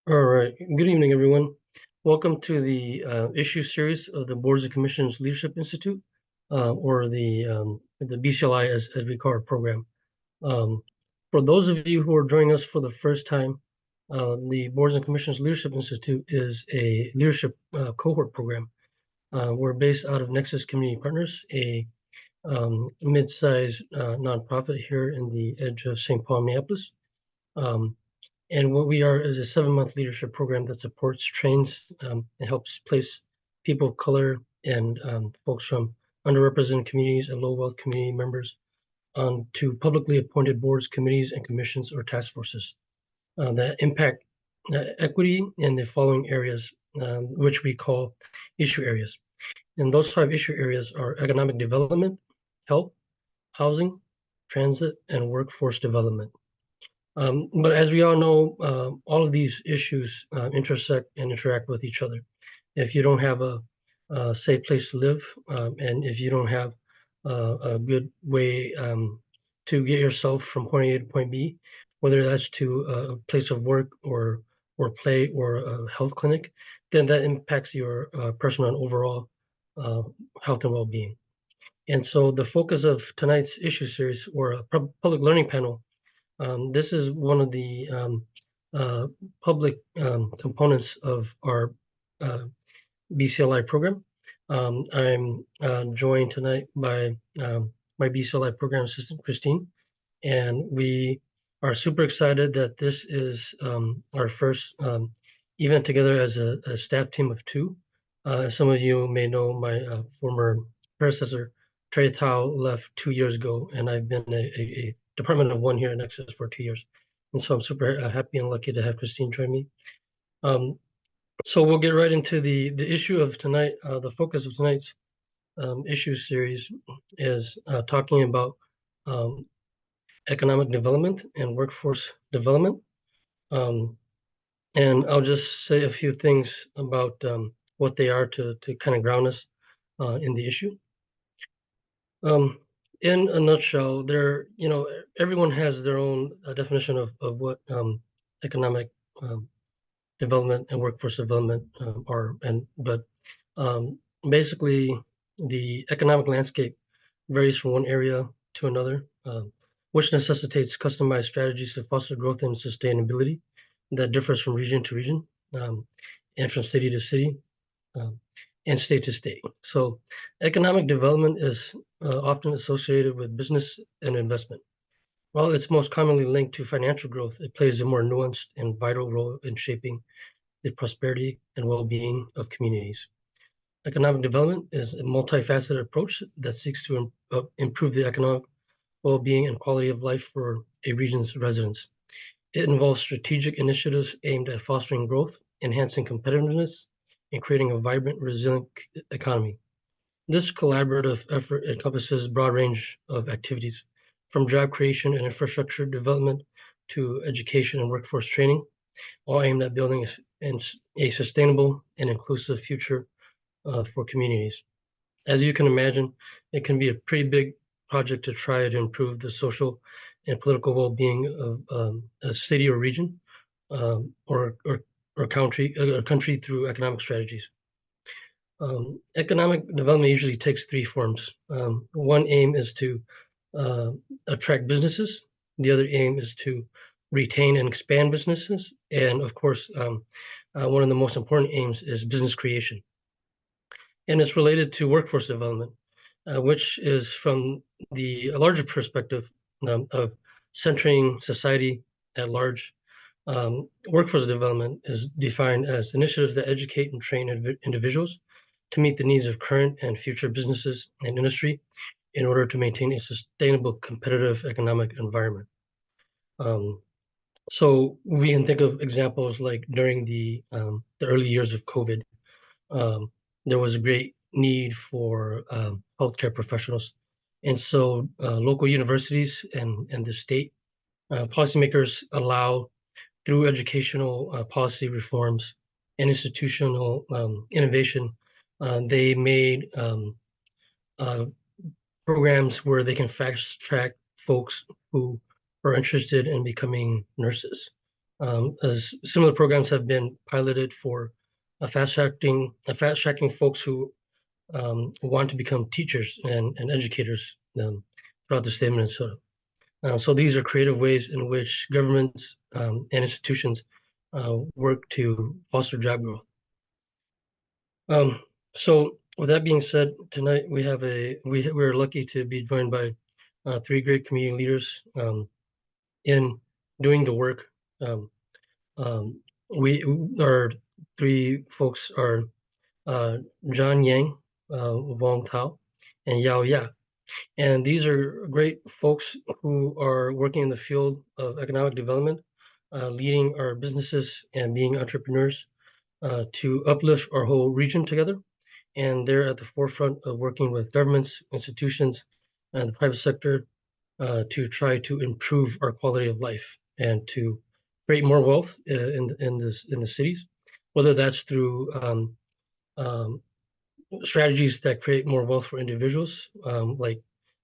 All right. Good evening, everyone. Welcome to the issue series of the Boards and Commissions Leadership Institute, or the BCLI as we call our program. For those of you who are joining us for the first time, the Boards and Commissions Leadership Institute is a leadership cohort program. We're based out of Nexus Community Partners, a mid-sized nonprofit here in the edge of St. Paul, Minneapolis. And what we are is a 7-month leadership program that supports, trains, and helps place people of color and folks from underrepresented communities and low wealth community members onto publicly appointed boards, committees, and commissions or task forces that impact equity in the following areas, which we call issue areas. And those 5 issue areas are economic development, health, housing, transit, and workforce development. But as we all know, all of these issues intersect and interact with each other. If you don't have a safe place to live, and if you don't have a good way to get yourself from point A to point B, whether that's to a place of work or play or a health clinic, then that impacts your personal and overall uh, health and well-being. And so the focus of tonight's issue series, or a public learning panel, this is one of the uh, public components of our uh, BCLI program. I'm joined tonight by my BCLI program assistant, Christine, and we are super excited that this is our first event together as a staff team of 2. Some of you may know my former predecessor, Thao, left 2 years ago, and I've been a department of 1 here at Nexus for 2 years. And so I'm super happy and lucky to have Christine join me. So we'll get right into the issue of tonight. The focus of tonight's issue series is talking about um, economic development and workforce development. Um, and I'll just say a few things about what they are to kind of ground us in the issue. In a nutshell, everyone has their own definition of what economic um, development and workforce development are, but basically the economic landscape varies from one area to another, which necessitates customized strategies to foster growth and sustainability that differs from region to region, um, and from city to city, um, and state to state. So economic development is often associated with business and investment. While it's most commonly linked to financial growth, it plays a more nuanced and vital role in shaping the prosperity and well-being of communities. Economic development is a multifaceted approach that seeks to improve the economic well-being and quality of life for a region's residents. It involves strategic initiatives aimed at fostering growth, enhancing competitiveness, and creating a vibrant, resilient economy. This collaborative effort encompasses a broad range of activities, from job creation and infrastructure development to education and workforce training, all aimed at building a sustainable and inclusive future for communities. As you can imagine, it can be a pretty big project to try to improve the social and political well-being of a city or region, or country through economic strategies. Economic development usually takes 3 forms. One aim is to uh, attract businesses. The other aim is to retain and expand businesses. And of course, one of the most important aims is business creation. And it's related to workforce development, which is from the larger perspective of centering society at large. Workforce development is defined as initiatives that educate and train individuals to meet the needs of current and future businesses and industry in order to maintain a sustainable, competitive economic environment. Um, so we can think of examples like during the early years of COVID, um, there was a great need for healthcare professionals. And so local universities and the state policymakers allow, through educational policy reforms and institutional innovation, they made uh, programs where they can fast track folks who are interested in becoming nurses. As similar programs have been piloted for fast tracking folks who want to become teachers and educators throughout the state of Minnesota. So these are creative ways in which governments and institutions work to foster job growth. So with that being said, tonight we're lucky to be joined by three great community leaders in doing the work. Um, um, we Our three folks are John Yang, Vong Thao, and Yao Ya. And these are great folks who are working in the field of economic development, leading our businesses and being entrepreneurs to uplift our whole region together. And they're at the forefront of working with governments, institutions, and the private sector to try to improve our quality of life and to create more wealth in the cities, whether that's through um, strategies that create more wealth for individuals, like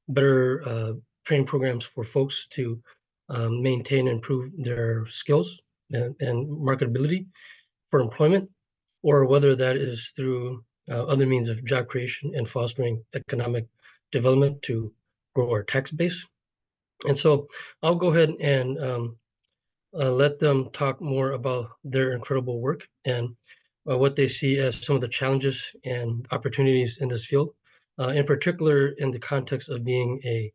better training programs for folks to maintain and improve their skills and marketability for employment, or whether that is through other means of job creation and fostering economic development to grow our tax base. And so I'll go ahead and let them talk more about their incredible work and what they see as some of the challenges and opportunities in this field, in particular in the context of being a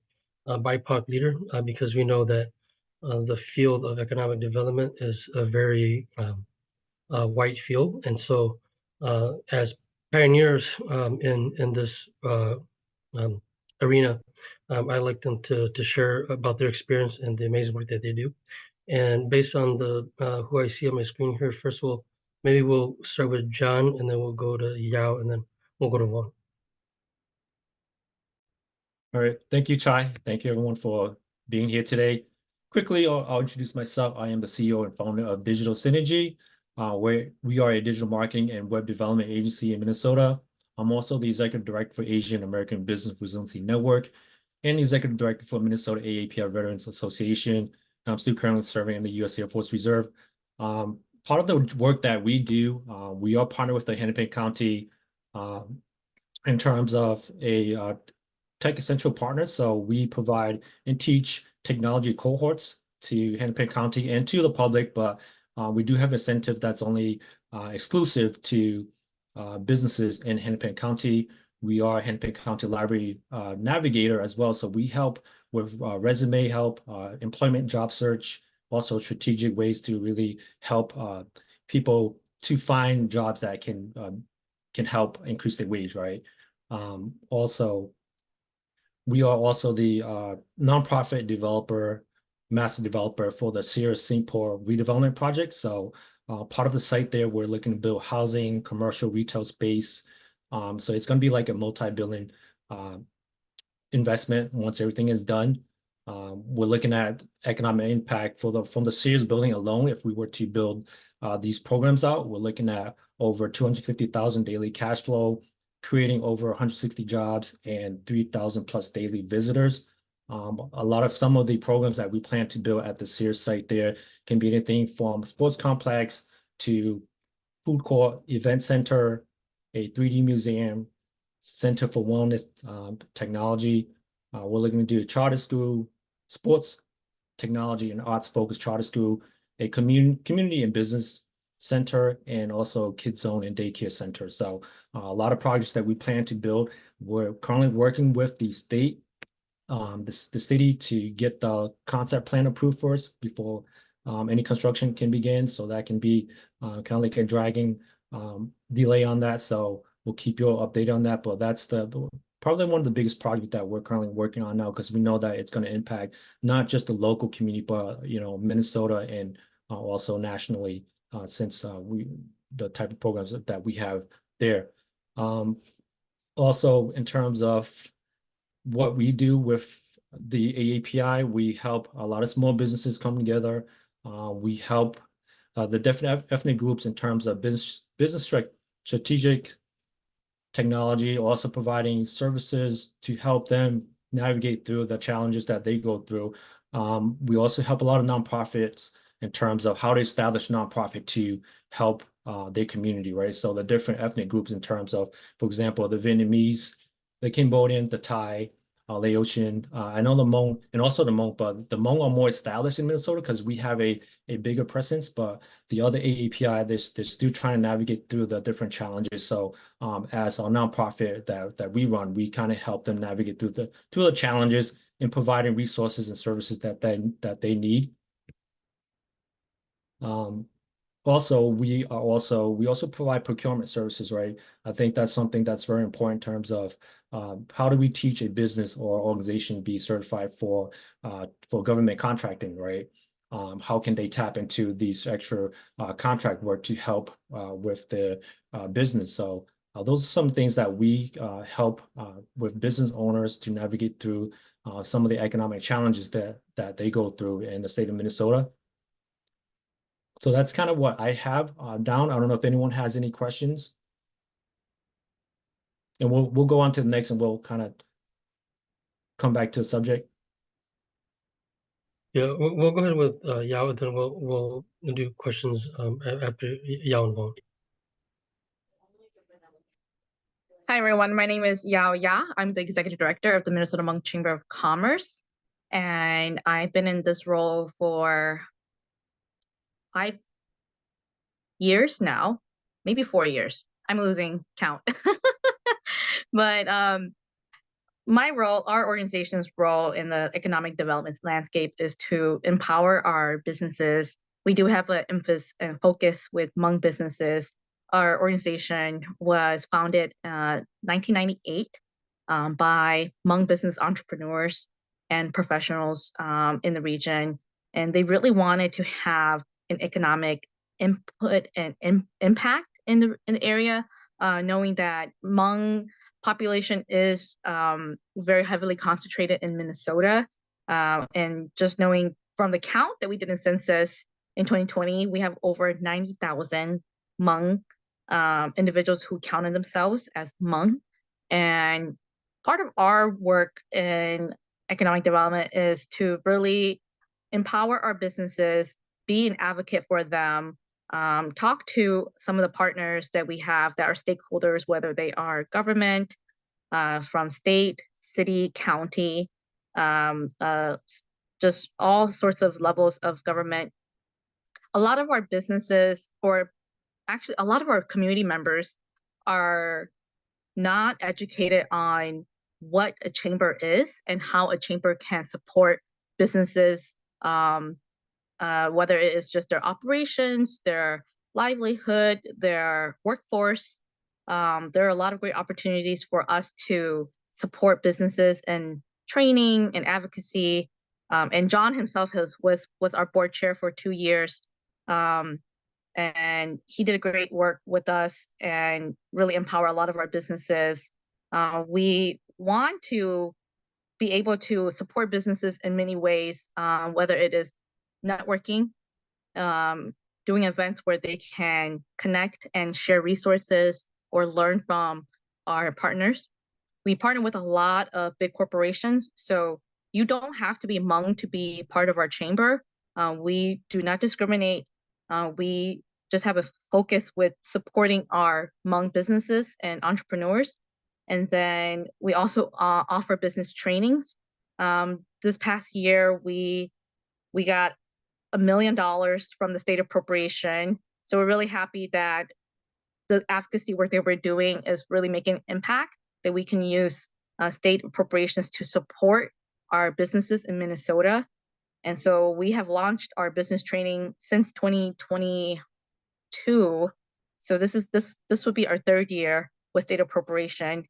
BIPOC leader, because we know that the field of economic development is a very white field. And so as pioneers in this arena, I'd like them to share about their experience and the amazing work that they do. And based on the who I see on my screen here, first of all, maybe we'll start with John, and then we'll go to Yao, and then we'll go to Vaughn. All right. Thank you, Chai. Thank you, everyone, for being here today. Quickly, I'll introduce myself. I am the CEO and founder of Digital Synergy, where we are a digital marketing and web development agency in Minnesota. I'm also the executive director for Asian American Business Resiliency Network and executive director for Minnesota AAPI Veterans Association. I'm still currently serving in the U.S. Air Force Reserve. Part of the work that we do, we are partnered with the Hennepin County in terms of a tech essential partner. So we provide and teach technology cohorts to Hennepin County and to the public, but we do have incentive that's only exclusive to businesses in Hennepin County. We are Hennepin County Library Navigator as well. So we help with resume help, employment job search, also strategic ways to really help people to find jobs that can help increase their wage, right? Also, we are also the nonprofit developer, master developer for the Sears Singapore redevelopment project. So part of the site there, we're looking to build housing, commercial retail space. So it's going to be like a multi-billion investment once everything is done. We're looking at economic impact from the Sears building alone. If we were to build these programs out, we're looking at over 250,000 daily cash flow, creating over 160 jobs and 3,000 plus daily visitors. Some of the programs that we plan to build at the Sears site there can be anything from sports complex to food court, event center, a 3D museum, center for wellness technology. We're looking to do a charter school, sports technology and arts focused charter school, a community and business center, and also kids zone and daycare center. So a lot of projects that we plan to build. We're currently working with the state, the city to get the concept plan approved for us before any construction can begin. So that can be kind of like a dragging delay on that. So we'll keep you updated on that. But that's probably one of the biggest projects that we're currently working on now, because we know that it's going to impact not just the local community, but Minnesota and also nationally, since the type of programs that we have there. Also, in terms of what we do with the AAPI, we help a lot of small businesses come together. We help the different ethnic groups in terms of business strategic technology, also providing services to help them navigate through the challenges that they go through. We also help a lot of nonprofits in terms of how to establish nonprofit to help their community, right? So the different ethnic groups in terms of, for example, the Vietnamese, the Cambodian, the Thai, Laotian. I know the Hmong and also the Hmong, but the Hmong are more established in Minnesota because we have a bigger presence. But the other AAPI, they're still trying to navigate through the different challenges. So as a nonprofit that we run, we kind of help them navigate through the challenges in providing resources and services that they need. Also, we also provide procurement services, right? I think that's something that's very important in terms of how do we teach a business or organization be certified for government contracting, right? How can they tap into these extra contract work to help with the business? So those are some things that we help with business owners to navigate through some of the economic challenges that they go through in the state of Minnesota. So that's kind of what I have down. I don't know if anyone has any questions. And we'll go on to the next and we'll kind of come back to the subject. Yeah, we'll go ahead with Yao, and then we'll do questions after Yao and Vong. Hi, everyone. My name is Yao Ya. I'm the Executive Director of the Minnesota Hmong Chamber of Commerce. And I've been in this role for 5 years now, maybe 4 years. I'm losing count. But my role, our organization's role in the economic development landscape is to empower our businesses. We do have an emphasis and focus with Hmong businesses. Our organization was founded in 1998 by Hmong business entrepreneurs and professionals in the region. And they really wanted to have an economic input and impact in the area, knowing that Hmong population is very heavily concentrated in Minnesota. And just knowing from the count that we did in census in 2020, we have over 90,000 Hmong individuals who counted themselves as Hmong. And part of our work in economic development is to really empower our businesses, be an advocate for them, talk to some of the partners that we have that are stakeholders, whether they are government, from state, city, county, just all sorts of levels of government. A lot of our businesses, or actually a lot of our community members, are not educated on what a chamber is and how a chamber can support businesses, whether it is just their operations, their livelihood, their workforce. There are a lot of great opportunities for us to support businesses in training and advocacy. And John himself was our board chair for 2 years. And he did great work with us and really empower a lot of our businesses. We want to be able to support businesses in many ways, whether it is networking, doing events where they can connect and share resources or learn from our partners. We partner with a lot of big corporations, so you don't have to be Hmong to be part of our chamber. We do not discriminate. We just have a focus with supporting our Hmong businesses and entrepreneurs. And then we also offer business trainings. This past year, we got $1 million from the state appropriation. So we're really happy that the advocacy work that we're doing is really making an impact, that we can use state appropriations to support our businesses in Minnesota. And so we have launched our business training since 2022. So this would be our 3rd year with state appropriation.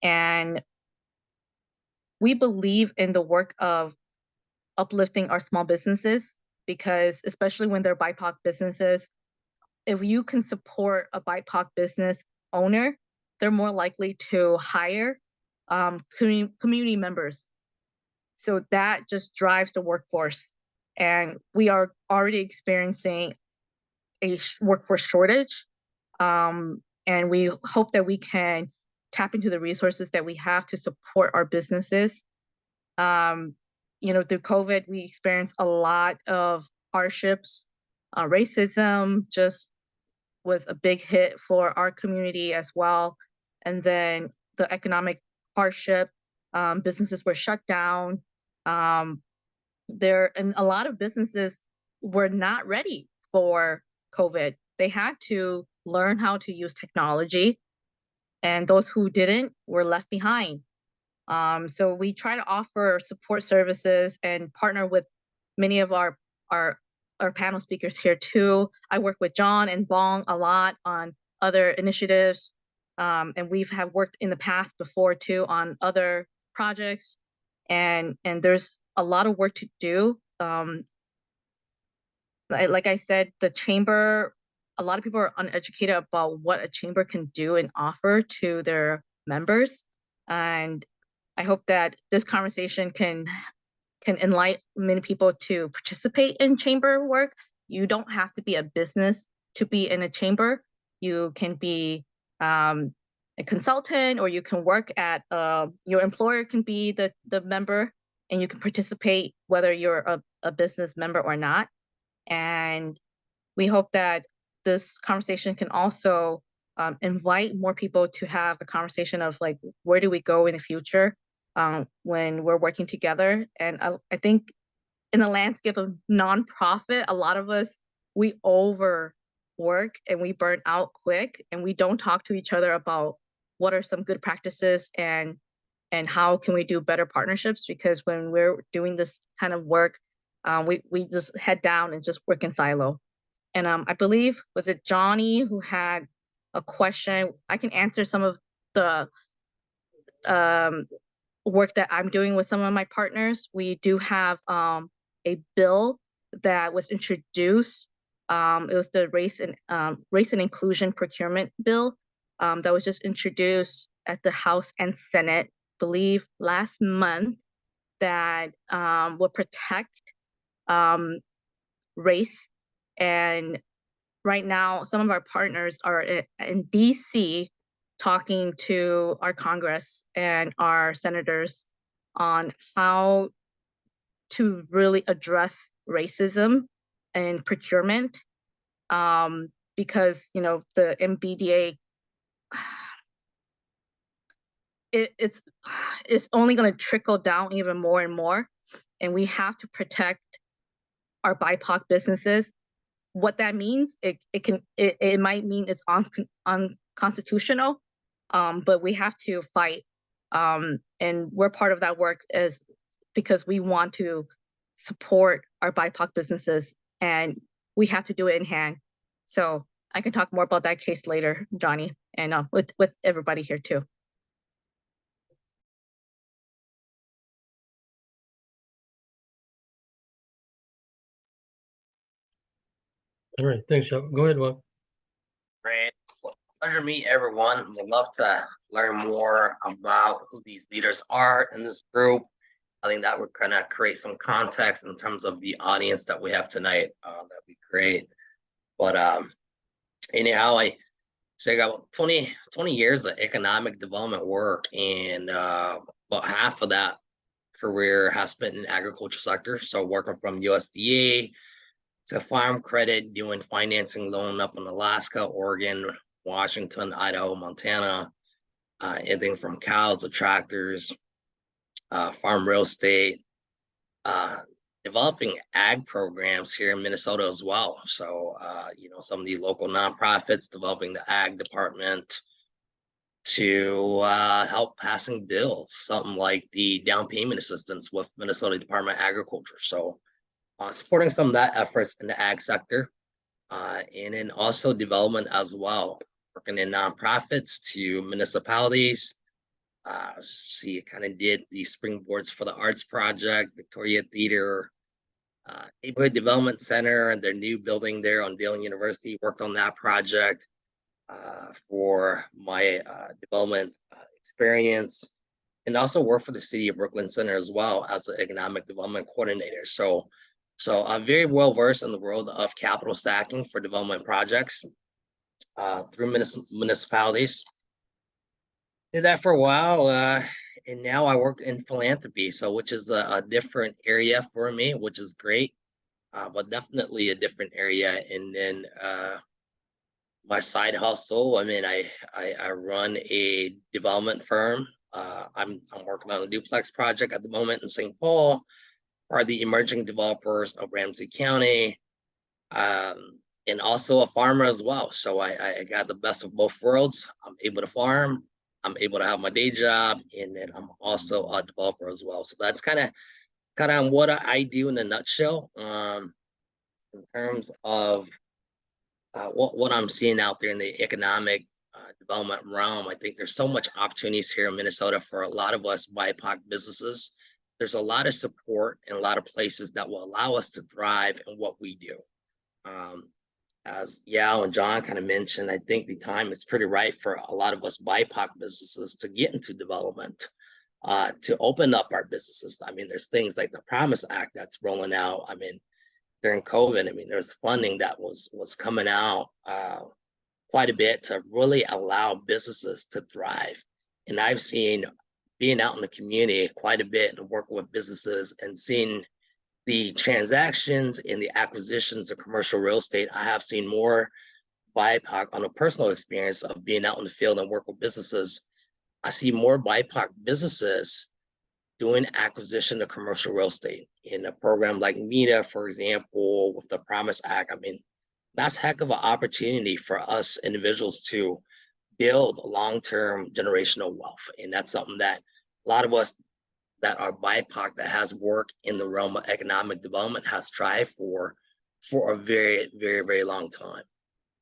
And we believe in the work of uplifting our small businesses, because especially when they're BIPOC businesses, if you can support a BIPOC business owner, they're more likely to hire community members. So that just drives the workforce. And we are already experiencing a workforce shortage. And we hope that we can tap into the resources that we have to support our businesses. Through COVID, we experienced a lot of hardships Racism just was a big hit for our community as well. And then the economic hardship, businesses were shut down. And a lot of businesses were not ready for COVID. They had to learn how to use technology, and those who didn't were left behind. So we try to offer support services and partner with many of our our panel speakers here too. I work with John and Vong a lot on other initiatives, and we've have worked in the past before too on other projects, and there's a lot of work to do. Like I said, the chamber, a lot of people are uneducated about what a chamber can do and offer to their members, and I hope that this conversation can enlighten many people to participate in chamber work. You don't have to be a business to be in a chamber. You can be a consultant, or you can work at your employer can be the member, and you can participate whether you're a business member or not. And we hope that this conversation can also invite more people to have the conversation of like, where do we go in the future when we're working together? And I think in the landscape of nonprofit, a lot of us, we overwork and we burn out quick, and we don't talk to each other about what are some good practices and how can we do better partnerships, because when we're doing this kind of work, we just head down and just work in silo. And I believe, was it Johnny who had a question? I can answer some of the work that I'm doing with some of my partners. We do have a bill that was introduced. It was the race and inclusion procurement bill that was just introduced at the House and Senate, believe last month, that will protect race. And right now, some of our partners are in DC talking to our Congress and our senators on how to really address racism and procurement, because the MBDA, it's only going to trickle down even more and more, and we have to protect our BIPOC businesses. What that means, it might mean it's unconstitutional, but we have to fight, and we're part of that work is because we want to support our BIPOC businesses, and we have to do it in hand. So I can talk more about that case later, Johnny, and with everybody here too. All right, thanks, Joe. Go ahead, Vong. Great. Well, pleasure to meet everyone. Would love to learn more about who these leaders are in this group. I think that would kind of create some context in terms of the audience that we have tonight. That'd be great. But anyhow, I got 20 years of economic development work, and about half of that career has been in agriculture sector. So working from USDA to farm credit, doing financing loan up in Alaska, Oregon, Washington, Idaho, Montana, anything from cows to tractors, farm real estate, developing ag programs here in Minnesota as well. So, some of the local nonprofits developing the ag department to help passing bills, something like the down payment assistance with Minnesota Department of Agriculture. So, supporting some of that efforts in the ag sector, and then also development as well, working in nonprofits to municipalities. Kind of did the springboards for the Arts Project, Victoria Theater, Neighborhood Development Center, and their new building there on Dillon University. Worked on that project for my development experience, and also worked for the City of Brooklyn Center as well as the economic development coordinator. So I'm very well versed in the world of capital stacking for development projects through municipalities. Did that for a while, and now I work in philanthropy, which is a different area for me, which is great. but definitely a different area. And then my side hustle, I mean, I run a development firm. I'm working on a duplex project at the moment in St. Paul, are the emerging developers of Ramsey County, and also a farmer as well. So I got the best of both worlds. I'm able to farm, I'm able to have my day job, and then I'm also a developer as well. So that's kind of what I do in a nutshell. In terms of what I'm seeing out there in the economic development realm, I think there's so much opportunities here in Minnesota for a lot of us BIPOC businesses. There's a lot of support in a lot of places that will allow us to thrive in what we do. As Yao and John kind of mentioned, I think the time is pretty right for a lot of us BIPOC businesses to get into development, to open up our businesses. I mean, there's things like the Promise Act that's rolling out. I mean, during COVID, I mean, there's funding that was coming out quite a bit to really allow businesses to thrive. And I've seen, being out in the community quite a bit and working with businesses and seeing the transactions and the acquisitions of commercial real estate. I have seen more BIPOC on a personal experience of being out in the field and work with businesses. I see more BIPOC businesses doing acquisition of commercial real estate in a program like META, for example, with the Promise Act. I mean, that's a heck of an opportunity for us individuals to build long-term generational wealth. And that's something that a lot of us that are BIPOC that has worked in the realm of economic development has strived for a very, very, very long time.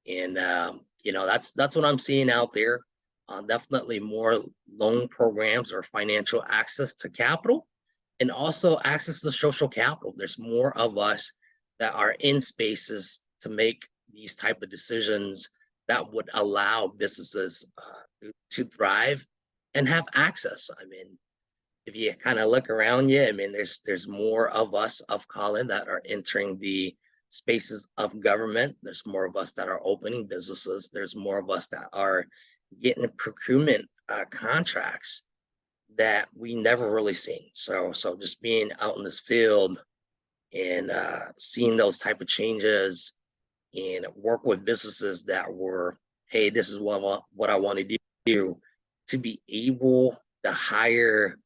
And you know, that's what I'm seeing out there. Definitely more loan programs or financial access to capital, and also access to social capital. There's more of us that are in spaces to make these type of decisions that would allow businesses to thrive and have access. I mean, if you kind of look around you, I mean, there's more of us of color that are entering the spaces of government. There's more of us that are opening businesses. There's more of us that are getting procurement contracts that we never really seen. So just being out in this field and seeing those type of changes and work with businesses that were, hey, this is what I want to do, to be able to hire,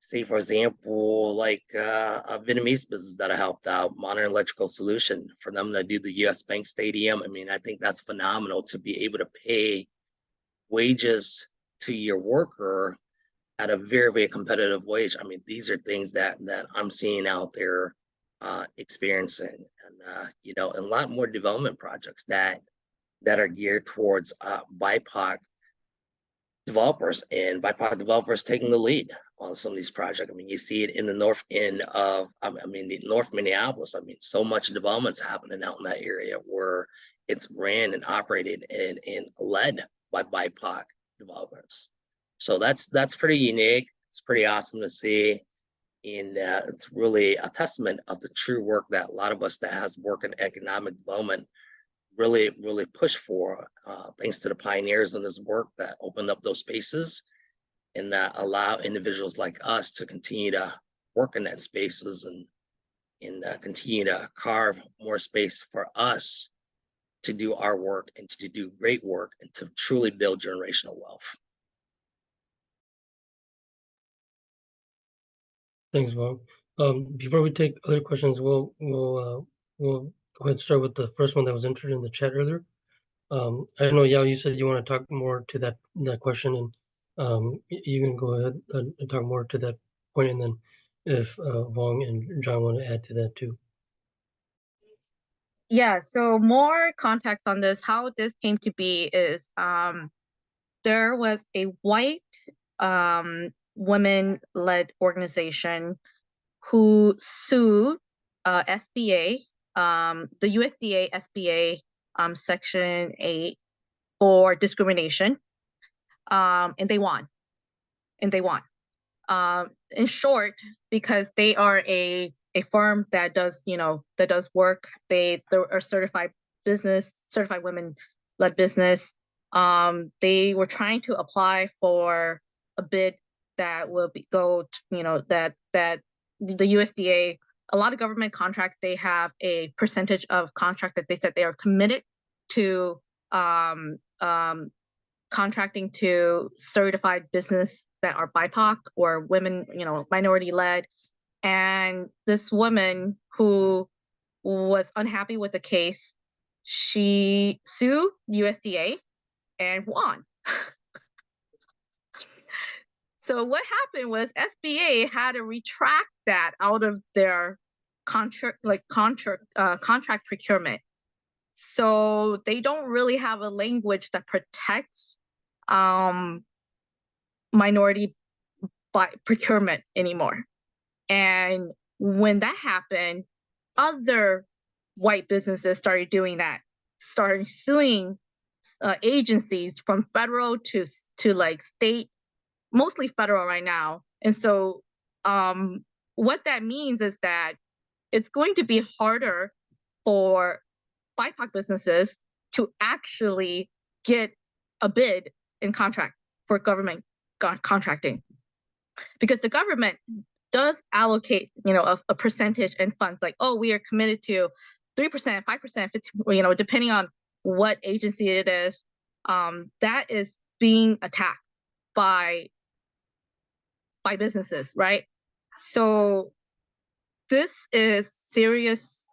say, for example, like a Vietnamese business that I helped out, Modern Electrical Solution, for them to do the US Bank Stadium. I mean, I think that's phenomenal to be able to pay wages to your worker at a very, very competitive wage. I mean, these are things that I'm seeing out there, experiencing, and you know, a lot more development projects that are geared towards BIPOC developers, and BIPOC developers taking the lead on some of these projects. I mean, you see it in the north end of, the North Minneapolis. I mean, so much development's happening out in that area where it's ran and operated and led by BIPOC developers. So that's pretty unique. It's pretty awesome to see. And it's really a testament of the true work that a lot of us that has work in economic development really, really push for, thanks to the pioneers in this work that opened up those spaces and that allow individuals like us to continue to work in that spaces and continue to carve more space for us to do our work and to do great work and to truly build generational wealth. Thanks, Vong. Before we take other questions, we'll go ahead and start with the first one that was entered in the chat earlier. I know, Yao, you said you want to talk more to that question, and you can go ahead and talk more to that point, and then if Vong and John want to add to that too. Yeah, so more context on this, how this came to be is there was a white women-led organization who sued SBA, the USDA SBA Section 8 for discrimination, and they won. In short, because they are a firm that does, work, they are certified women-led business. They were trying to apply for a bid that will that the USDA a lot of government contracts, they have a percentage of contract that they said they are committed to contracting to certified business that are BIPOC or women, minority led. And this woman who was unhappy with the case, she sued USDA and won. So what happened was SBA had to retract that out of their contract procurement. So they don't really have a language that protects minority procurement anymore. And when that happened, other white businesses started doing that, started suing agencies from federal to like state, mostly federal right now. And so what that means is that it's going to be harder for BIPOC businesses to actually get a bid in contract for government contracting, because the government does allocate, a percentage in funds, like, oh, we are committed to 3%, 5%, 15%, depending on what agency it is. That is being attacked by businesses, right? So this is serious,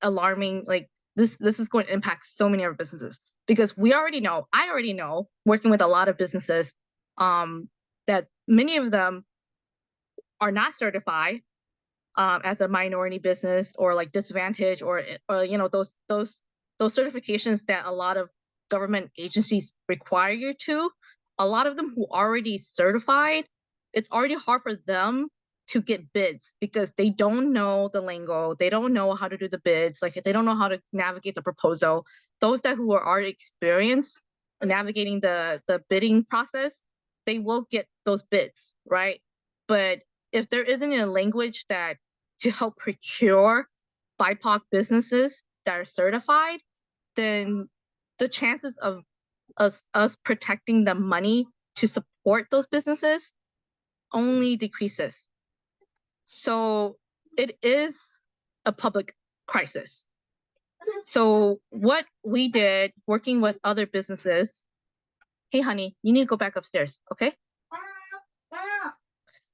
alarming. Like this is going to impact so many of our businesses, because I already know, working with a lot of businesses, that many of them are not certified as a minority business, or like disadvantaged, or those certifications that a lot of government agencies require you to. A lot of them who are already certified, it's already hard for them to get bids because they don't know the lingo, they don't know how to do the bids, like they don't know how to navigate the proposal. Those who are already experienced navigating the bidding process, they will get those bids, right? But if there isn't a language that to help procure BIPOC businesses that are certified, then the chances of us protecting the money to support those businesses only decreases. So it is a public crisis. So what we did, working with other businesses, hey honey, you need to go back upstairs, okay?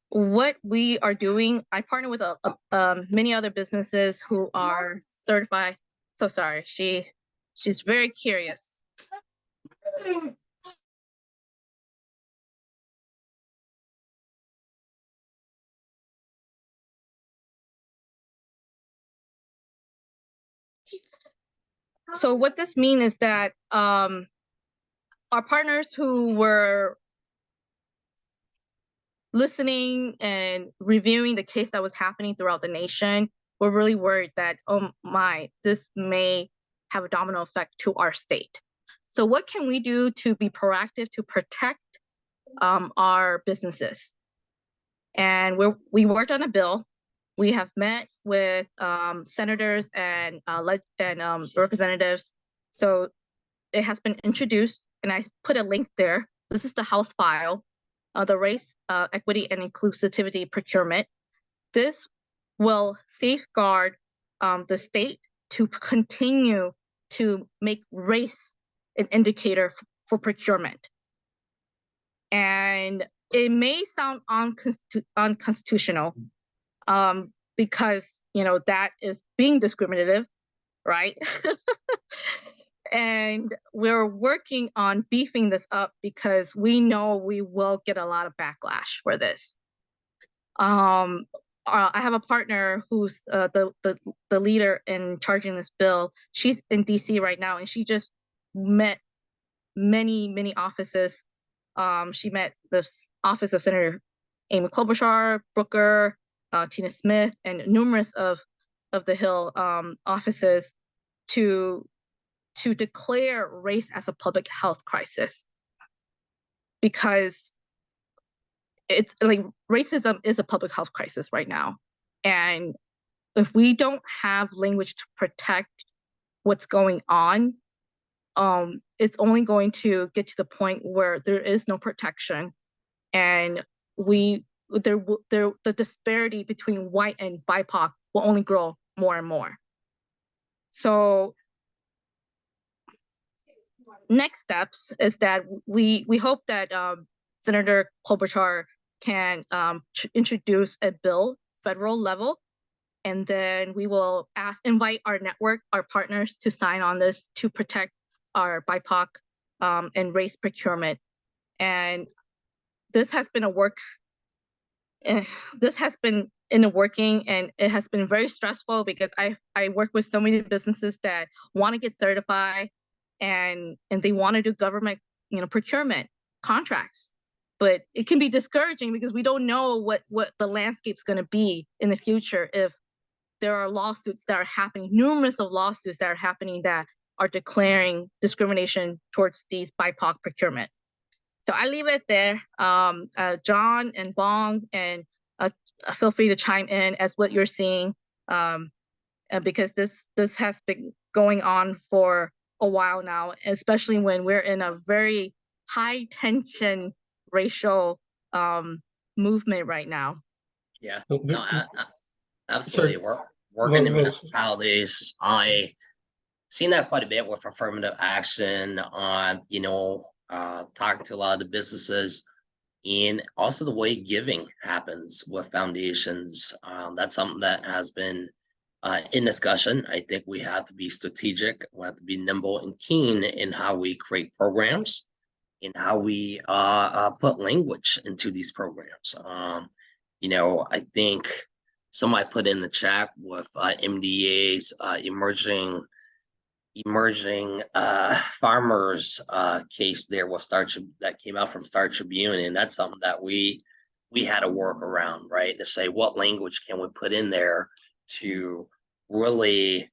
What we are doing, I partner with many other businesses who are certified. So sorry, she's very curious. So what this means is that our partners who were listening and reviewing the case that was happening throughout the nation were really worried that, oh my, this may have a domino effect to our state. So what can we do to be proactive to protect our businesses? And we worked on a bill. We have met with senators and representatives. So it has been introduced, and I put a link there. This is the House file, the Race, Equity, and Inclusivity Procurement. This will safeguard the state to continue to make race an indicator for procurement. And it may sound unconstitutional because, that is being discriminative, right? And we're working on beefing this up because we know we will get a lot of backlash for this. I have a partner who's the leader in charging this bill. She's in DC right now, and she just met many offices. She met the office of Senator Amy Klobuchar, Booker, Tina Smith, and numerous of the Hill offices to declare race as a public health crisis, because it's like racism is a public health crisis right now. And if we don't have language to protect what's going on, it's only going to get to the point where there is no protection, and we the disparity between white and BIPOC will only grow more and more. So next steps is that we hope that Senator Klobuchar can introduce a bill federal level, and then we will invite our network, our partners, to sign on this to protect our BIPOC and race procurement. And this has been this has been in the working, and it has been very stressful because I work with so many businesses that want to get certified, and they want to do government, procurement contracts, but it can be discouraging because we don't know what the landscape's going to be in the future if there are lawsuits that are happening, numerous of lawsuits that are happening that are declaring discrimination towards these BIPOC procurement. So I leave it there. John and Vong, and feel free to chime in as what you're seeing, because this has been going on for a while now, especially when we're in a very high tension racial movement right now. Yeah, So, no, absolutely. We're working in municipalities. I seen that quite a bit with affirmative action on, talking to a lot of the businesses, and also the way giving happens with foundations. That's something that has been in discussion. I think we have to be strategic. We have to be nimble and keen in how we create programs, in how we put language into these programs. I think somebody put in the chat with MDA's emerging farmers case there with that came out from Star Tribune, and that's something that we had to work around, right? To say what language can we put in there to really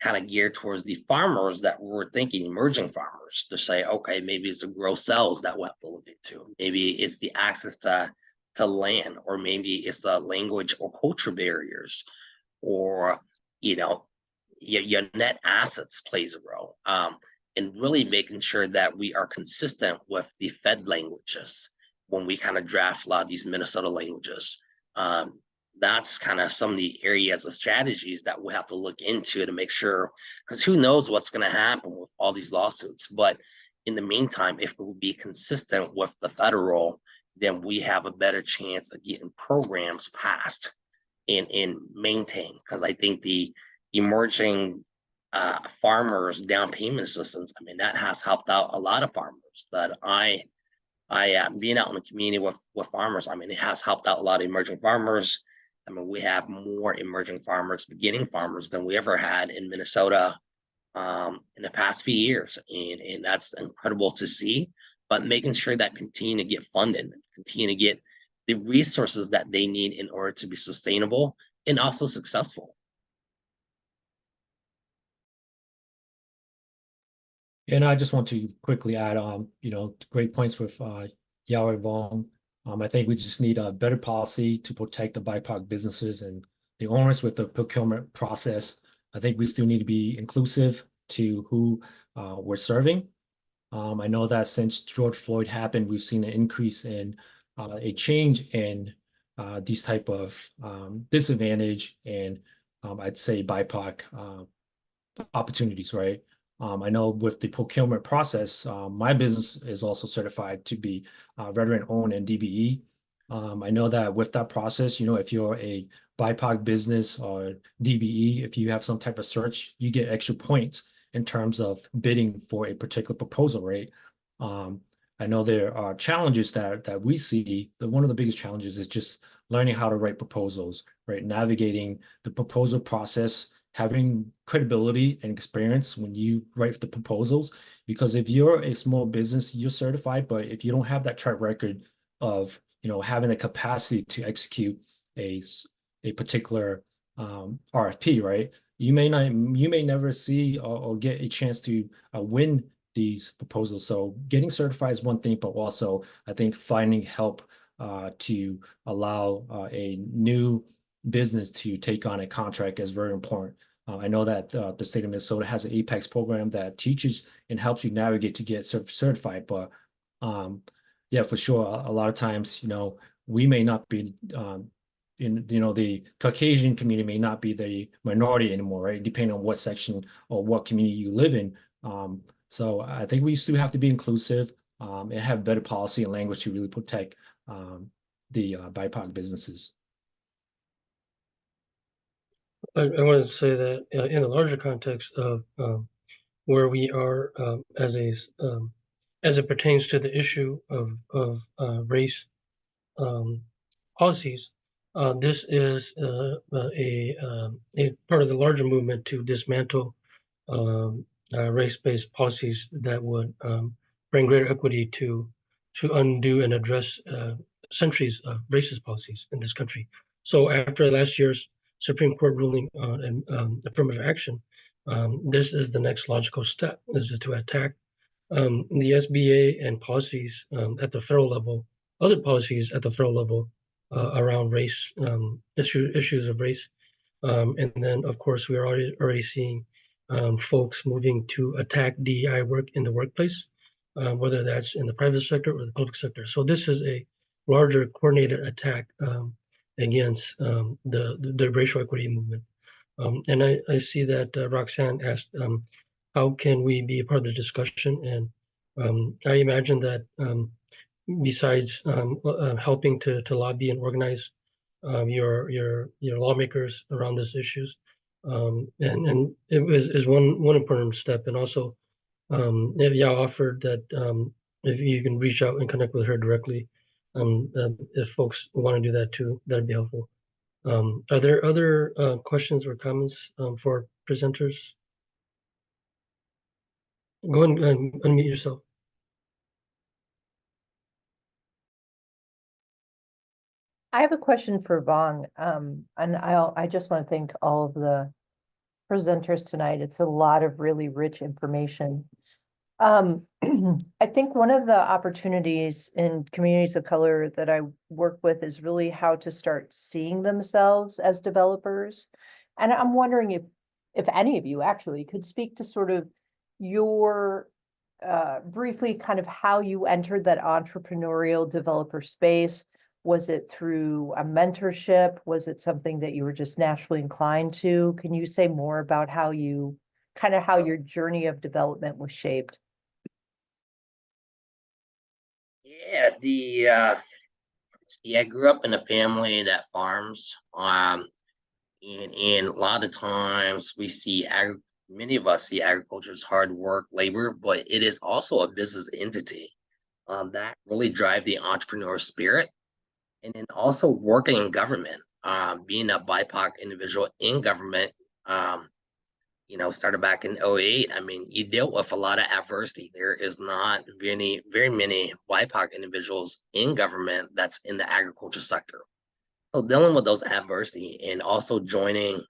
kind of gear towards the farmers that we're thinking, emerging farmers, to say, okay, maybe it's the gross cells that we have to look into, maybe it's the access to land, or maybe it's the language or culture barriers, or your net assets plays a role, and really making sure that we are consistent with the Fed languages when we kind of draft a lot of these Minnesota languages. That's kind of some of the areas of strategies that we have to look into to make sure, because who knows what's going to happen with all these lawsuits. But in the meantime, if we will be consistent with the federal, then we have a better chance of getting programs passed and maintained. Because I think the emerging farmers down payment assistance, I mean, that has helped out a lot of farmers. That I being out in the community with farmers, I mean, it has helped out a lot of emerging farmers. I mean, we have more emerging farmers, beginning farmers, than we ever had in Minnesota in the past few years, and that's incredible to see. But making sure that continue to get funded, continue to get the resources that they need in order to be sustainable and also successful. And I just want to quickly add great points with Yao and Vong. I think we just need a better policy to protect the BIPOC businesses and the owners with the procurement process. I think we still need to be inclusive to who we're serving. I know that since George Floyd happened, we've seen an increase in a change in these type of disadvantage and I'd say BIPOC opportunities, right? I know with the procurement process, my business is also certified to be veteran-owned and DBE. I know that with that process, if you're a BIPOC business or DBE, if you have some type of search, you get extra points in terms of bidding for a particular proposal, right? I know there are challenges that we see. One of the biggest challenges is just learning how to write proposals, right? Navigating the proposal process, having credibility and experience when you write the proposals. Because if you're a small business, you're certified, but if you don't have that track record of having a capacity to execute a particular RFP, right? You may never see or get a chance to win these proposals. So getting certified is one thing, but also I think finding help to allow a new business to take on a contract is very important. I know that the state of Minnesota has an Apex program that teaches and helps you navigate to get certified, but yeah, for sure, a lot of times, we may not be, the Caucasian community may not be the minority anymore, right? Depending on what section or what community you live in. So I think we still have to be inclusive and have better policy and language to really protect the BIPOC businesses. I wanted to say that in a larger context of where we are as it pertains to the issue of race policies, this is a part of the larger movement to dismantle race-based policies that would bring greater equity to undo and address centuries of racist policies in this country. So after last year's Supreme Court ruling on affirmative action, this is the next logical step, is to attack the SBA and policies at the federal level, other policies at the federal level around race, issues of race. And then, of course, we are already seeing folks moving to attack DEI work in the workplace, whether that's in the private sector or the public sector. So this is a larger coordinated attack against the racial equity movement. And I see that Roxanne asked, how can we be a part of the discussion? And I imagine that besides helping to lobby and organize your lawmakers around these issues, and it is one important step. And also, Yao offered that if you can reach out and connect with her directly, if folks want to do that too, that'd be helpful. Are there other questions or comments for presenters? Go and unmute yourself. I have a question for Vong, and I just want to thank all of the presenters tonight. It's a lot of really rich information. I think one of the opportunities in communities of color that I work with is really how to start seeing themselves as developers. And I'm wondering if any of you actually could speak to sort of your briefly kind of how you entered that entrepreneurial developer space. Was it through a mentorship? Was it something that you were just naturally inclined to? Can you say more about how your journey of development was shaped? Yeah, I grew up in a family that farms. And a lot of times we see many of us see agriculture as hard work, labor, but it is also a business entity that really drive the entrepreneur spirit. And then also working in government, being a BIPOC individual in government, started back in 2008. I mean, you dealt with a lot of adversity. There is not very many BIPOC individuals in government that's in the agriculture sector. So dealing with those adversity and also joining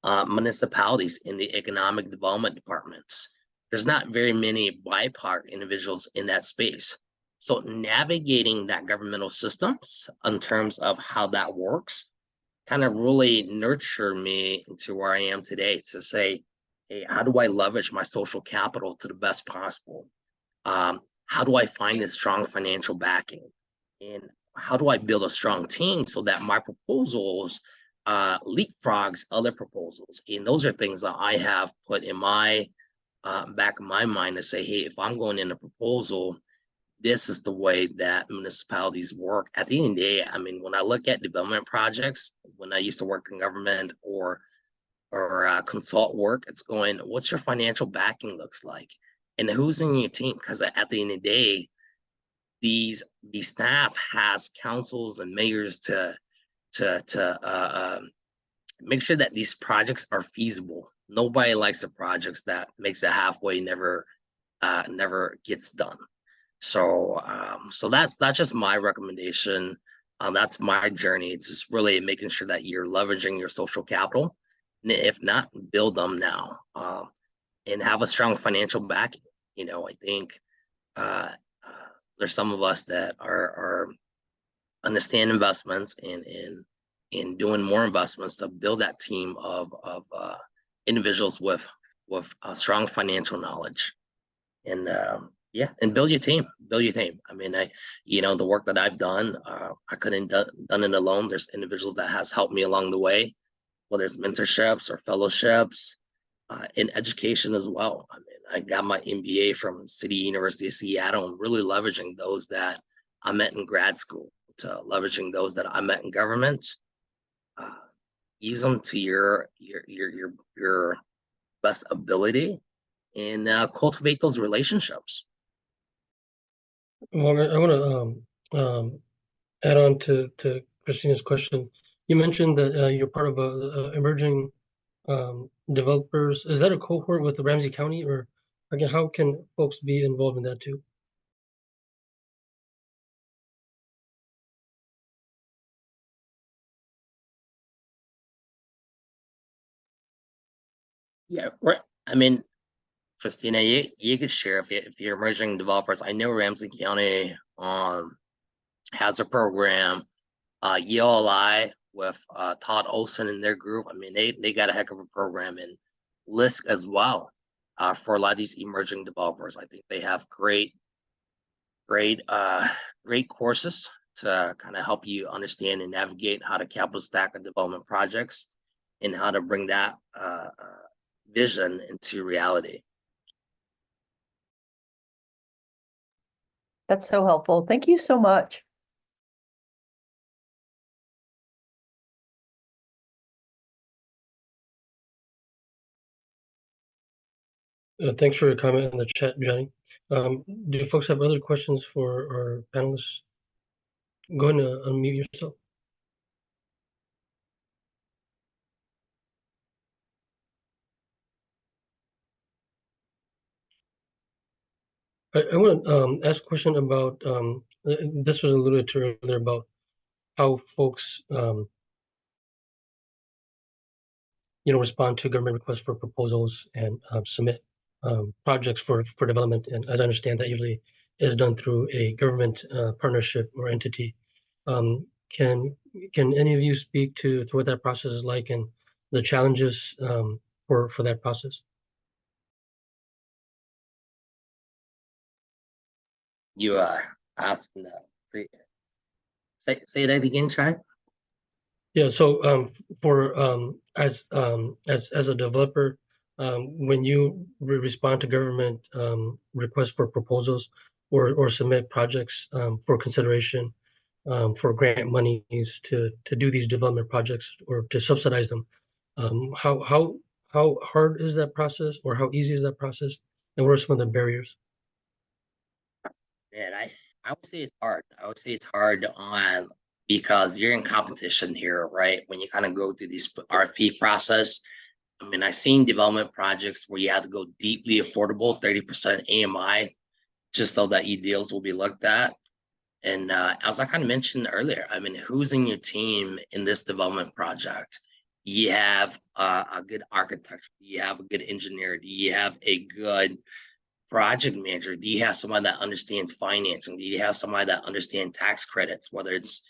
municipalities in the economic development departments. There's not very many BIPOC individuals in that space. So navigating that governmental systems in terms of how that works kind of really nurtured me into where I am today to say, hey, how do I leverage my social capital to the best possible? How do I find this strong financial backing? And how do I build a strong team so that my proposals leapfrogs other proposals? And those are things that I have put in my back of my mind to say, hey, if I'm going in a proposal, this is the way that municipalities work. At the end of the day, I mean, when I look at development projects, when I used to work in government or consult work, it's going, what's your financial backing looks like? And who's in your team? Because at the end of the day, the staff has councils and mayors to make sure that these projects are feasible. Nobody likes the projects that makes it halfway, never gets done. So that's just my recommendation. That's my journey. It's just really making sure that you're leveraging your social capital. And if not, build them now and have a strong financial backing. I think there's some of us that are understand investments and doing more investments to build that team of individuals with strong financial knowledge. And Yeah, and build your team. Build your team. I mean, the work that I've done, I couldn't done it alone. There's individuals that has helped me along the way, whether it's mentorships or fellowships, in education as well. I mean, I got my MBA from City University of Seattle, and really leveraging those that I met in grad school to leveraging those that I met in government. Uh, Use them to your best ability and cultivate those relationships. Well, I want to add on to Christina's question. You mentioned that you're part of a emerging developers. Is that a cohort with the Ramsey County, or again, how can folks be involved in that too? Yeah, right. I mean, Christina, you could share if you're emerging developers. I know Ramsey County has a program, ELI with Todd Olson and their group. I mean, they got a heck of a program, and LISC as well, for a lot of these emerging developers. I think they have great courses to kind of help you understand and navigate how to capital stack a development projects and how to bring that vision into reality. That's so helpful. Thank you so much. Thanks for your comment in the chat, Johnny. Do folks have other questions for our panelists? Go ahead and unmute yourself. I want to ask a question about this was alluded to earlier about how folks respond to government requests for proposals and submit projects for development. And as I understand, that usually is done through a government partnership or entity. Can any of you speak to what that process is like and the challenges for that process? You asking that. Say that again, Shai. Yeah. So for as a developer, when you respond to government requests for proposals or submit projects for consideration for grant monies to do these development projects or to subsidize them, how hard is that process, or how easy is that process, and what are some of the barriers? Man, I would say it's hard. I would say it's hard on because you're in competition here, right? When you kind of go through this RFP process. I mean, I've seen development projects where you have to go deeply affordable, 30% AMI, just so that your deals will be looked at. And as I kind of mentioned earlier, I mean, who's in your team in this development project? You have a good architect, you have a good engineer, you have a good project manager, do you have somebody that understands financing, do you have somebody that understands tax credits, whether it's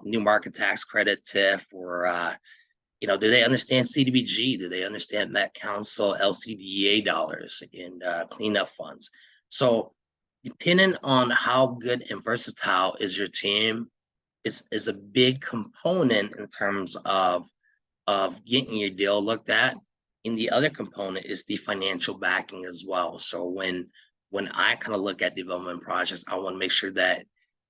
new market tax credit, TIF, or do they understand CDBG? Do they understand Met Council, LCDA dollars, and cleanup funds? So depending on how good and versatile is your team, is a big component in terms of getting your deal looked at. And the other component is the financial backing as well. So when I kind of look at development projects, I want to make sure that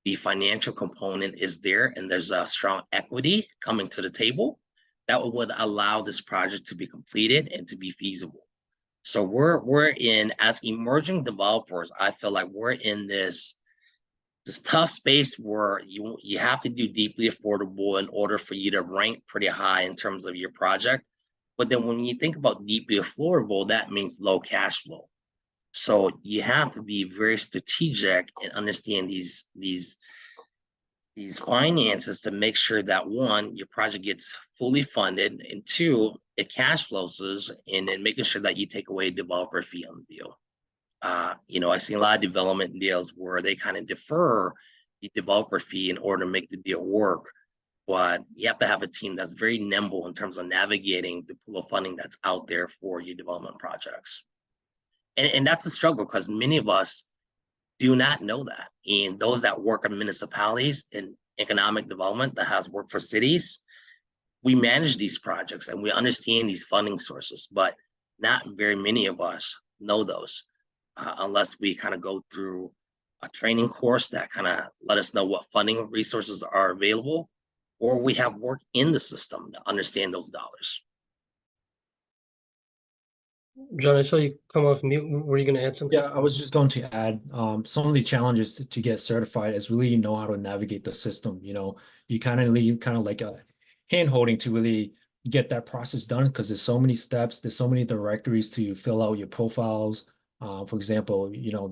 the financial component is there and there's a strong equity coming to the table that would allow this project to be completed and to be feasible. So we're in, as emerging developers, I feel like we're in this tough space where you have to do deeply affordable in order for you to rank pretty high in terms of your project. But then when you think about deeply affordable, that means low cash flow. So you have to be very strategic and understand these finances to make sure that one, your project gets fully funded, and two, it cash flows, and then making sure that you take away a developer fee on the deal. I've seen a lot of development deals where they kind of defer the developer fee in order to make the deal work. But you have to have a team that's very nimble in terms of navigating the pool of funding that's out there for your development projects. And that's a struggle because many of us, do not know that. And those that work in municipalities and economic development that has worked for cities, we manage these projects and we understand these funding sources, but not very many of us know those unless we kind of go through a training course that kind of let us know what funding resources are available, or we have work in the system to understand those dollars. John, I saw you come off mute. Were you going to add something? Yeah, I was just going to add some of the challenges to get certified is really know how to navigate the system. You know, you kind of need kind of like a hand holding to really get that process done because there's so many steps, there's so many directories to fill out your profiles. For example, you know,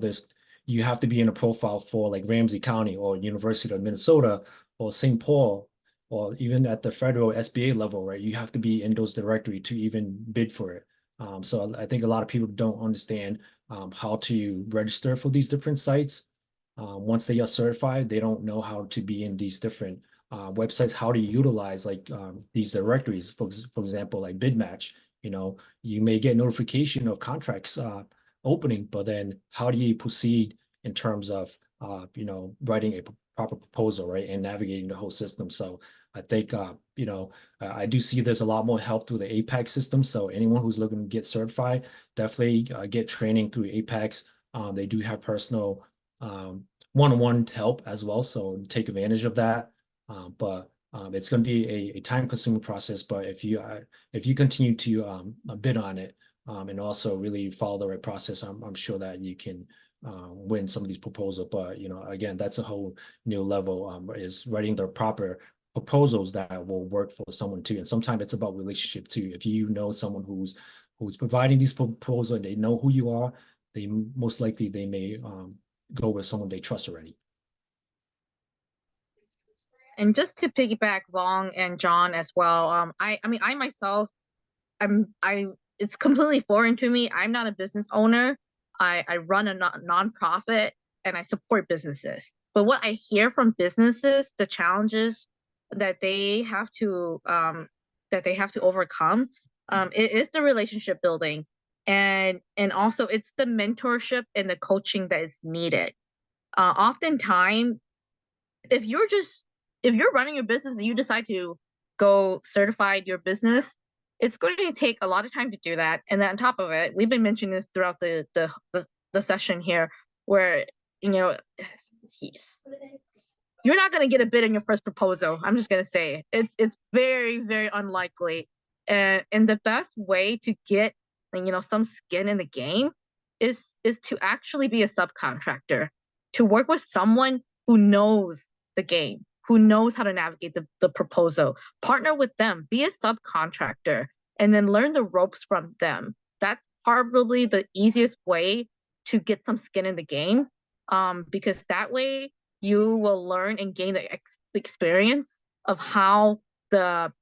you have to be in a profile for like Ramsey County or University of Minnesota or St. Paul or even at the federal SBA level, right? You have to be in those directory to even bid for it. So I think a lot of people don't understand how to register for these different sites. Once they are certified, they don't know how to be in these different websites, how to utilize like these directories. For example, like BidMatch, you know, you may get notification of contracts opening, but then how do you proceed in terms of, you know, writing a proper proposal, right, and navigating the whole system. So I think, you know, I do see there's a lot more help through the APEX system. So anyone who's looking to get certified, definitely get training through APEX. They do have personal one-on-one help as well. So take advantage of that. But it's going to be a time-consuming process. But if you continue to bid on it and also really follow the right process, I'm sure that you can win some of these proposals. But, you know, again, that's a whole new level is writing the proper proposals that will work for someone too. And sometimes it's about relationship too. If you know someone who's providing these proposals and they know who you are, they most likely they may go with someone they trust already. And just to piggyback Vong and John as well, I mean, I myself, it's completely foreign to me. I'm not a business owner. I run a nonprofit and I support businesses. But what I hear from businesses, the challenges that they have to overcome, it is the relationship building, and also it's the mentorship and the coaching that is needed. Oftentimes, if you're running your business and you decide to go certify your business, it's going to take a lot of time to do that. And then on top of it, we've been mentioning this throughout the session here, where, you know, you're not going to get a bid on your first proposal. I'm just going to say it's very, very unlikely. And the best way to get, you know, some skin in the game is to actually be a subcontractor, to work with someone who knows the game, who knows how to navigate the proposal. Partner with them, be a subcontractor, and then learn the ropes from them. That's probably the easiest way to get some skin in the game, because that way you will learn and gain the experience of how the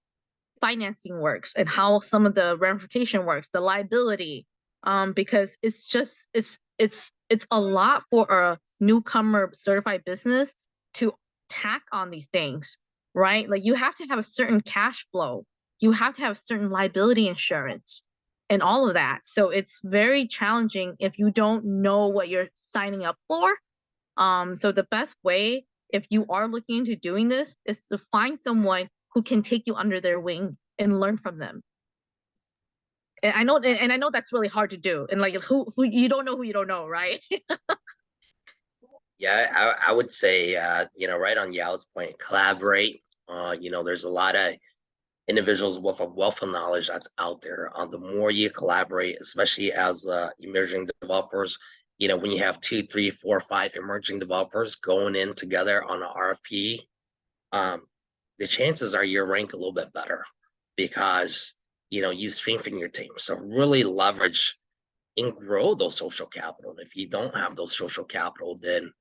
financing works and how some of the ramification works, the liability, because it's a lot for a newcomer certified business to tack on these things, right? Like you have to have a certain cash flow, you have to have certain liability insurance and all of that. So it's very challenging if you don't know what you're signing up for. So the best way, if you are looking into doing this, is to find someone who can take you under their wing and learn from them. And I know that's really hard to do. And like who you don't know who you don't know, right? Yeah, I would say, you know, right on Yao's point, collaborate. You know, there's a lot of individuals with a wealth of knowledge that's out there. The more you collaborate, especially as emerging developers, you know, when you have 2, 3, 4, 5 emerging developers going in together on an RFP, the chances are you rank a little bit better because, you know, you strengthen your team. So really leverage and grow those social capital. And if you don't have those social capital, then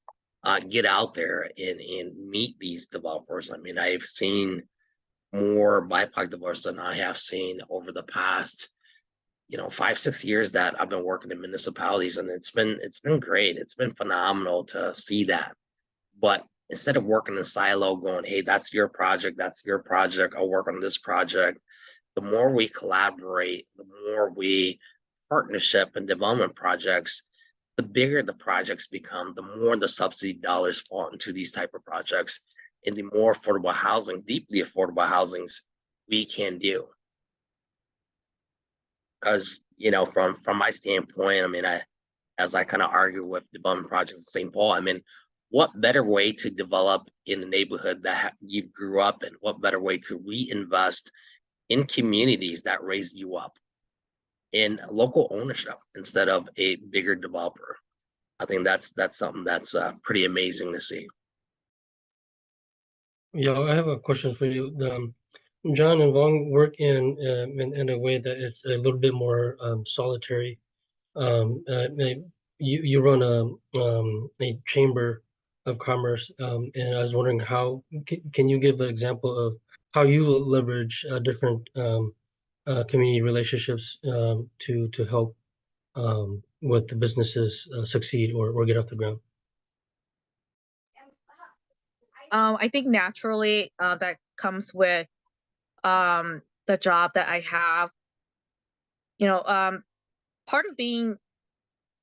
get out there and meet these developers. I mean, I've seen more BIPOC developers than I have seen over the past, you know, 5, 6 years that I've been working in municipalities, and it's been great. It's been phenomenal to see that. But instead of working in silo, going, hey, that's your project, I'll work on this project. The more we collaborate, the more we partnership and development projects, the bigger the projects become, the more the subsidy dollars fall into these type of projects, and the more affordable housing, deeply affordable housings we can do. Because, from my standpoint, I mean, as I kind of argue with development projects in St. Paul, I mean, what better way to develop in a neighborhood that you grew up in? What better way to reinvest in communities that raised you up, in local ownership instead of a bigger developer? I think that's something that's pretty amazing to see. Yeah, I have a question for you. John and Vong work in a way that is a little bit more solitary. You run a chamber of commerce, and I was wondering how can you give an example of how you leverage different community relationships to help with the businesses succeed or get off the ground? I think naturally that comes with the job that I have. Part of being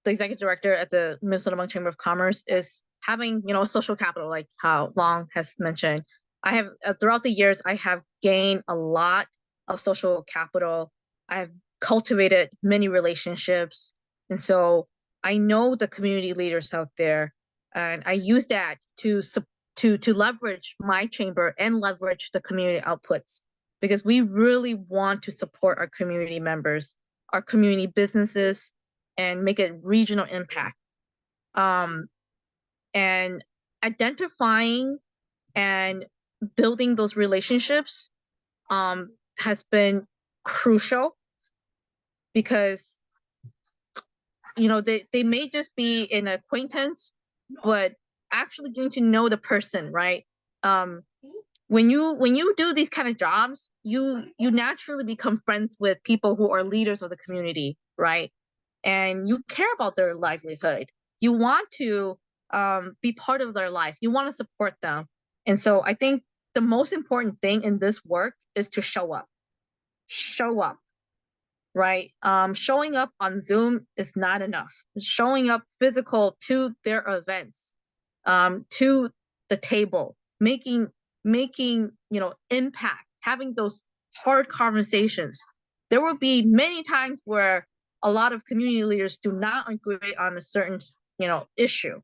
the executive director at the Minnesota Hmong Chamber of Commerce is having, social capital, like how Long has mentioned. I have throughout the years, I have gained a lot of social capital. I have cultivated many relationships, and so I know the community leaders out there, and I use that to leverage my chamber and leverage the community outputs, because we really want to support our community members, our community businesses, and make a regional impact. And identifying and building those relationships has been crucial, because they may just be an acquaintance, but actually getting to know the person, right? When you do these kind of jobs, you naturally become friends with people who are leaders of the community, right? And you care about their livelihood. You want to be part of their life. You want to support them. And so I think the most important thing in this work is to show up. Show up, right? Showing up on Zoom is not enough. Showing up physical to their events, to the table, making impact, having those hard conversations. There will be many times where a lot of community leaders do not agree on a certain issue,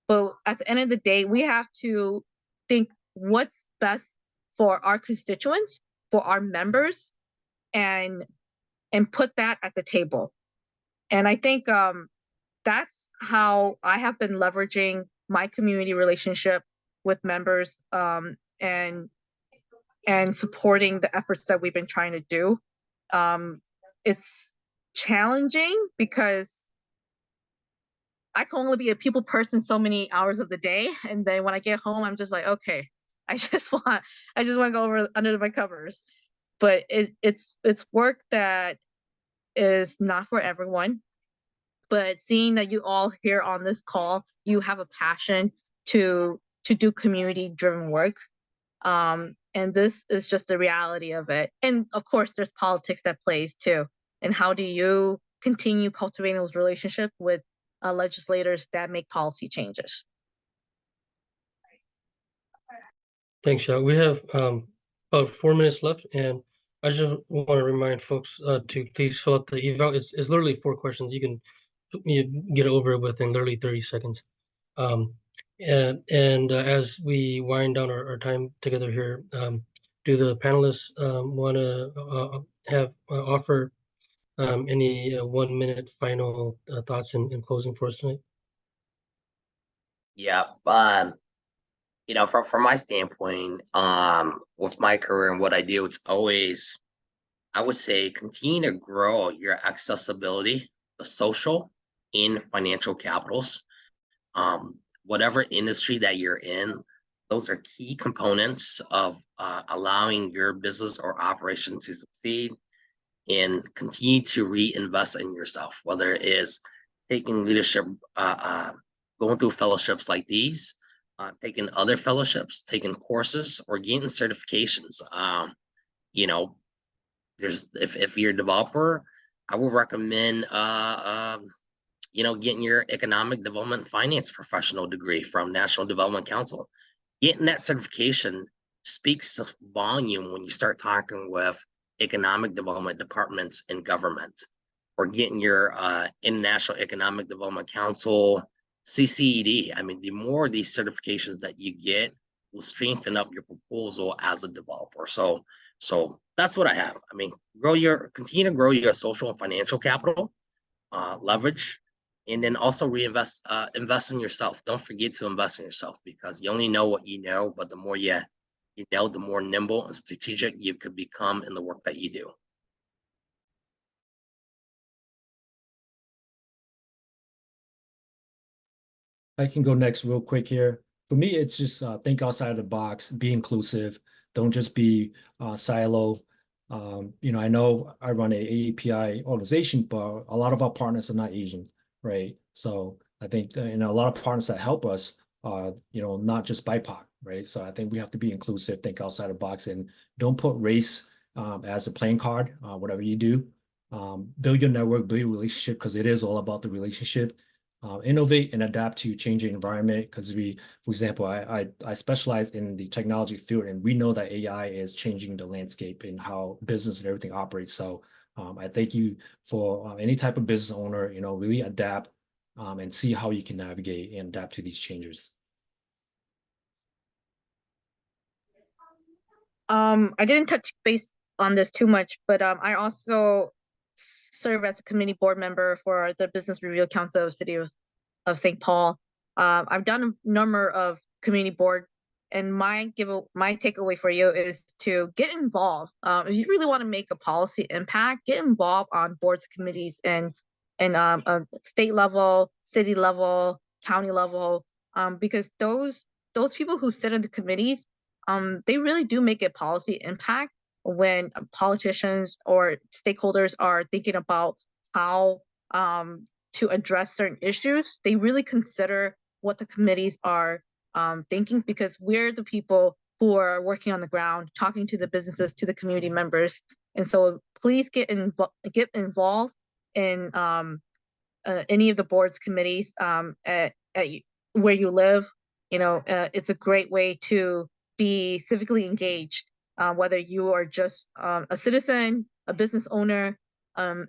but at the end of the day, we have to think what's best for our constituents, for our members, and put that at the table. And I think that's how I have been leveraging my community relationship with members, and supporting the efforts that we've been trying to do. It's challenging because I can only be a people person so many hours of the day, and then when I get home, I'm just like, okay, I just want to go over under my covers. But it's work that is not for everyone. But seeing that you all here on this call, you have a passion to do community driven work. And this is just the reality of it. And of course, there's politics that plays too. And how do you continue cultivating those relationships with legislators that make policy changes? Thanks, Shao. We have about 4 minutes left, and I just want to remind folks to please fill out the eval. It's literally 4 questions. You get over it within literally 30 seconds. And as we wind down our time together here, do the panelists want to offer any 1 minute final thoughts in closing for us tonight? Yeah. From my standpoint, with my career and what I do, it's always, I would say, continue to grow your accessibility, the social and financial capitals. Whatever industry that you're in, those are key components of allowing your business or operation to succeed, and continue to reinvest in yourself, whether it is taking leadership, going through fellowships like these, taking other fellowships, taking courses, or getting certifications. There's if you're a developer, I would recommend you know, getting your economic development finance professional degree from National Development Council. Getting that certification speaks volume when you start talking with economic development departments in government, or getting your International Economic Development Council, CCED. I mean, the more of these certifications that you get will strengthen up your proposal as a developer. So that's what I have. I mean, continue to grow your social and financial capital, leverage, and then also invest in yourself. Don't forget to invest in yourself, because you only know what you know, but the more you know, the more nimble and strategic you could become in the work that you do. I can go next real quick here. For me, it's just think outside of the box, be inclusive. Don't just be silo. You know, I know I run a API organization, but a lot of our partners are not Asian, right? So I think you know, a lot of partners that help us are, you know, not just BIPOC, right? So I think we have to be inclusive, think outside the box, and don't put race as a playing card, whatever you do. Build your network, build your relationship, because it is all about the relationship. Innovate and adapt to changing environment, because for example, I specialize in the technology field, and we know that AI is changing the landscape in how business and everything operates. So I thank you for any type of business owner, you know, really adapt and see how you can navigate and adapt to these changes. I didn't touch base on this too much, but I also serve as a committee board member for the Business Review Council of City of St. Paul. I've done a number of community board, and my takeaway for you is to get involved. If you really want to make a policy impact, get involved on boards, committees, and state level, city level, county level, because those people who sit in the committees, they really do make a policy impact when politicians or stakeholders are thinking about how to address certain issues. They really consider what the committees are thinking, because we're the people who are working on the ground, talking to the businesses, to the community members. And so please get involved in any of the boards, committees at where you live. You know, it's a great way to be civically engaged, whether you are just a citizen, a business owner.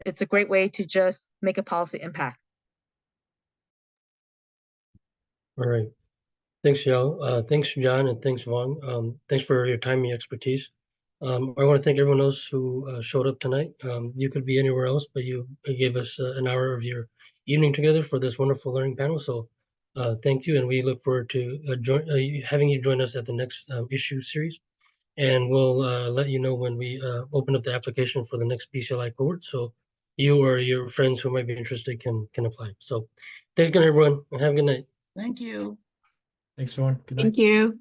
It's a great way to just make a policy impact. All right. Thanks, Yao. Thanks, John, and thanks, Vong. Thanks for your time and your expertise. I want to thank everyone else who showed up tonight. You could be anywhere else, but you gave us an hour of your evening together for this wonderful learning panel. So thank you, and we look forward to having you join us at the next issue series. And we'll let you know when we open up the application for the next BCLI cohort. So you or your friends who might be interested can apply. So thanks again, everyone, and have a good night. Thank you. Thanks, everyone. Good night. Thank you.